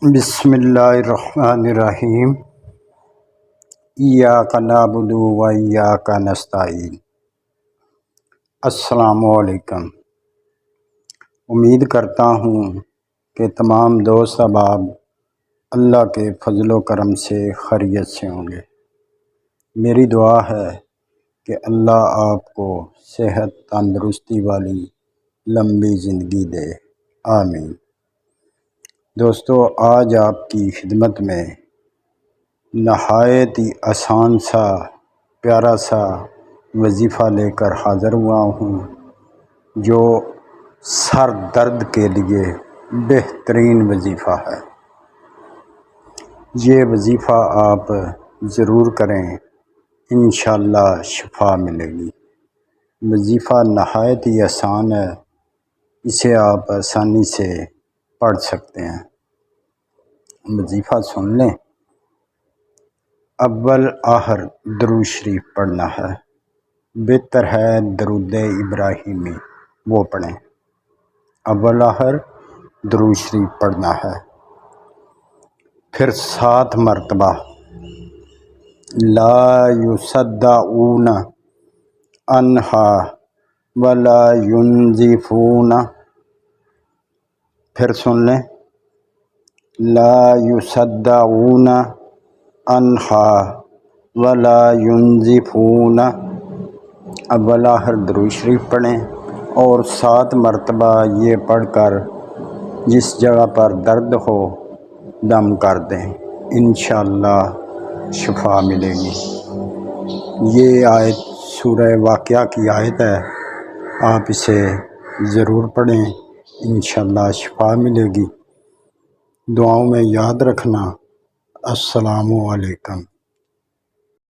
بسم اللہ الرحمن الرحیم۔ ایاک نعبد و ایاک نستعین۔ السلام علیکم۔ امید کرتا ہوں کہ تمام دوست احباب اللہ کے فضل و کرم سے خیریت سے ہوں گے۔ میری دعا ہے کہ اللہ آپ کو صحت تندرستی والی لمبی زندگی دے، آمین۔ دوستو، آج آپ کی خدمت میں نہایت ہی آسان سا پیارا سا وظیفہ لے کر حاضر ہوا ہوں، جو سر درد کے لیے بہترین وظیفہ ہے۔ یہ وظیفہ آپ ضرور کریں، انشاءاللہ شفا ملے گی۔ وظیفہ نہایت ہی آسان ہے، اسے آپ آسانی سے پڑھ سکتے ہیں۔ وظیفہ سن لیں۔ اول آخر درود شریف پڑھنا ہے، بہتر ہے درود ابراہیمی وہ پڑھیں۔ اول آخر درود شریف پڑھنا ہے، پھر 7 مرتبہ لا یصدعون عنہا ولا ینزفون، پھر سن لیں، لا یصدعون عنہا ولا ینزفون۔ اول آخر درود شریف پڑھیں اور 7 مرتبہ یہ پڑھ کر جس جگہ پر درد ہو دم کر دیں، انشاءاللہ شفا ملے گی۔ یہ آیت سورہ واقعہ کی آیت ہے، آپ اسے ضرور پڑھیں، انشاءاللہ شفا ملے گی۔ دعاؤں میں یاد رکھنا۔ السلام علیکم۔